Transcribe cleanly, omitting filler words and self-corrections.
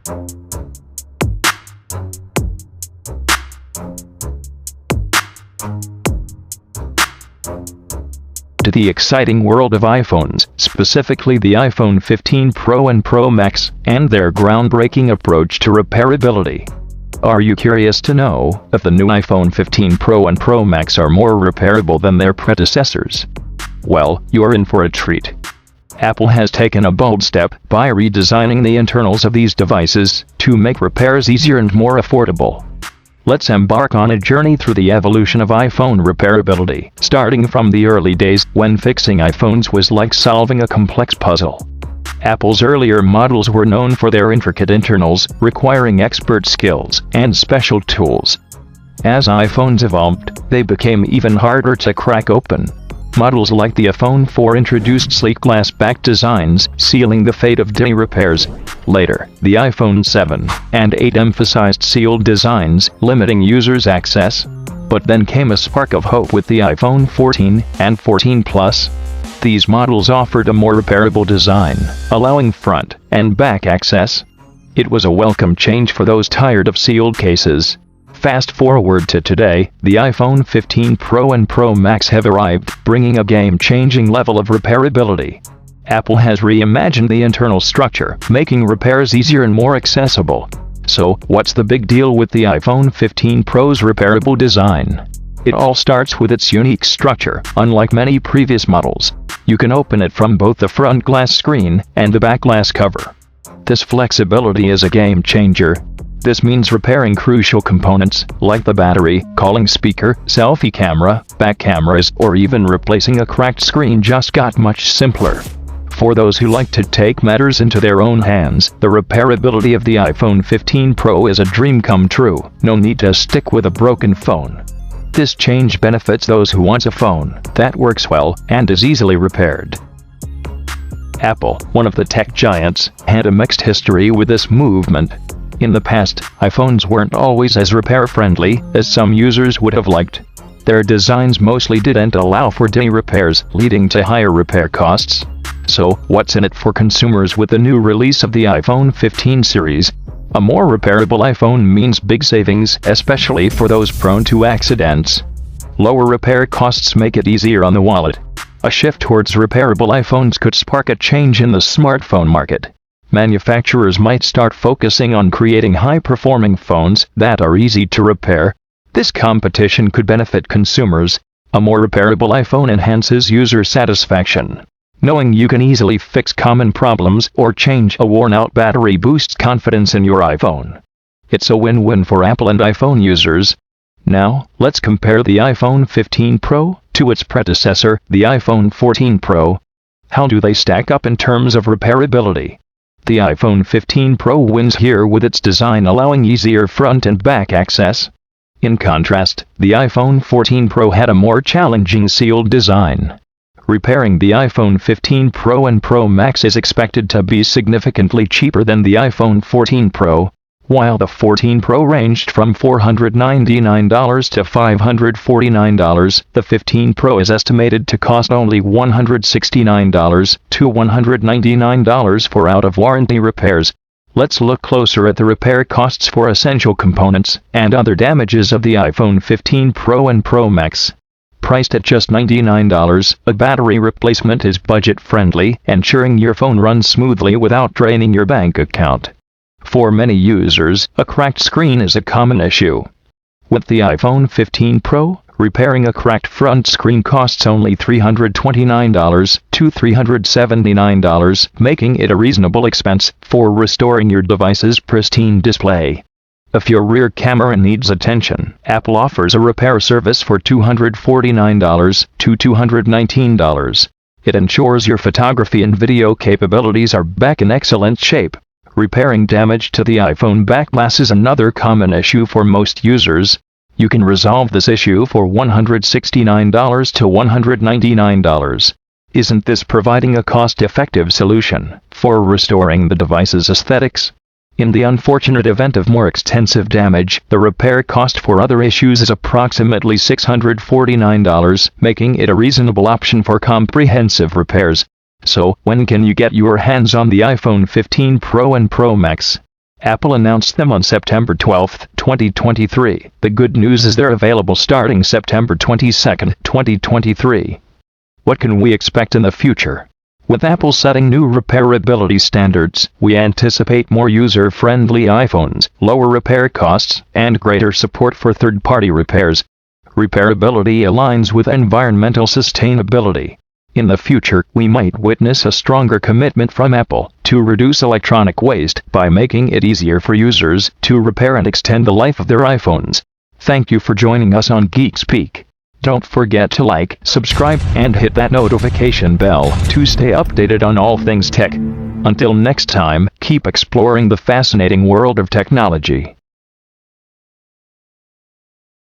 To the exciting world of iPhones, specifically the iPhone 15 Pro and Pro Max, and their groundbreaking approach to repairability. Are you curious to know if the new iPhone 15 Pro and Pro Max are more repairable than their predecessors? Well, you're in for a treat. Apple has taken a bold step by redesigning the internals of these devices to make repairs easier and more affordable. Let's embark on a journey through the evolution of iPhone repairability, starting from the early days when fixing iPhones was like solving a complex puzzle. Apple's earlier models were known for their intricate internals, requiring expert skills and special tools. As iPhones evolved, they became even harder to crack open. Models like the iPhone 4 introduced sleek glass-back designs, sealing the fate of any repairs. Later, the iPhone 7 and 8 emphasized sealed designs, limiting users' access. But then came a spark of hope with the iPhone 14 and 14 Plus. These models offered a more repairable design, allowing front and back access. It was a welcome change for those tired of sealed cases. Fast forward to today, the iPhone 15 Pro and Pro Max have arrived, bringing a game-changing level of repairability. Apple has reimagined the internal structure, making repairs easier and more accessible. So, what's the big deal with the iPhone 15 Pro's repairable design? It all starts with its unique structure. Unlike many previous models, you can open it from both the front glass screen and the back glass cover. This flexibility is a game changer. This means repairing crucial components, like the battery, calling speaker, selfie camera, back cameras, or even replacing a cracked screen just got much simpler. For those who like to take matters into their own hands, the repairability of the iPhone 15 Pro is a dream come true. No need to stick with a broken phone. This change benefits those who want a phone that works well and is easily repaired. Apple, one of the tech giants, had a mixed history with this movement. In the past, iPhones weren't always as repair-friendly as some users would have liked. Their designs mostly didn't allow for daily repairs, leading to higher repair costs. So, what's in it for consumers with the new release of the iPhone 15 series? A more repairable iPhone means big savings, especially for those prone to accidents. Lower repair costs make it easier on the wallet. A shift towards repairable iPhones could spark a change in the smartphone market. Manufacturers might start focusing on creating high-performing phones that are easy to repair. This competition could benefit consumers. A more repairable iPhone enhances user satisfaction. Knowing you can easily fix common problems or change a worn-out battery boosts confidence in your iPhone. It's a win-win for Apple and iPhone users. Now, let's compare the iPhone 15 Pro to its predecessor, the iPhone 14 Pro. How do they stack up in terms of repairability? The iPhone 15 Pro wins here with its design allowing easier front and back access. In contrast, the iPhone 14 Pro had a more challenging sealed design. Repairing the iPhone 15 Pro and Pro Max is expected to be significantly cheaper than the iPhone 14 Pro. While the 14 Pro ranged from $499 to $549, the 15 Pro is estimated to cost only $169 to $199 for out-of-warranty repairs. Let's look closer at the repair costs for essential components and other damages of the iPhone 15 Pro and Pro Max. Priced at just $99, a battery replacement is budget-friendly, ensuring your phone runs smoothly without draining your bank account. For many users, a cracked screen is a common issue. With the iPhone 15 Pro, repairing a cracked front screen costs only $329 to $379, making it a reasonable expense for restoring your device's pristine display. If your rear camera needs attention, Apple offers a repair service for $249 to $219. It ensures your photography and video capabilities are back in excellent shape. Repairing damage to the iPhone back glass is another common issue for most users. You can resolve this issue for $169 to $199. Isn't this providing a cost-effective solution for restoring the device's aesthetics? In the unfortunate event of more extensive damage, the repair cost for other issues is approximately $649, making it a reasonable option for comprehensive repairs. So, when can you get your hands on the iPhone 15 Pro and Pro Max? Apple announced them on September 12, 2023. The good news is they're available starting September 22, 2023. What can we expect in the future? With Apple setting new repairability standards, we anticipate more user-friendly iPhones, lower repair costs, and greater support for third-party repairs. Repairability aligns with environmental sustainability. In the future, we might witness a stronger commitment from Apple to reduce electronic waste by making it easier for users to repair and extend the life of their iPhones. Thank you for joining us on GeekSpeak. Don't forget to like, subscribe, and hit that notification bell to stay updated on all things tech. Until next time, keep exploring the fascinating world of technology.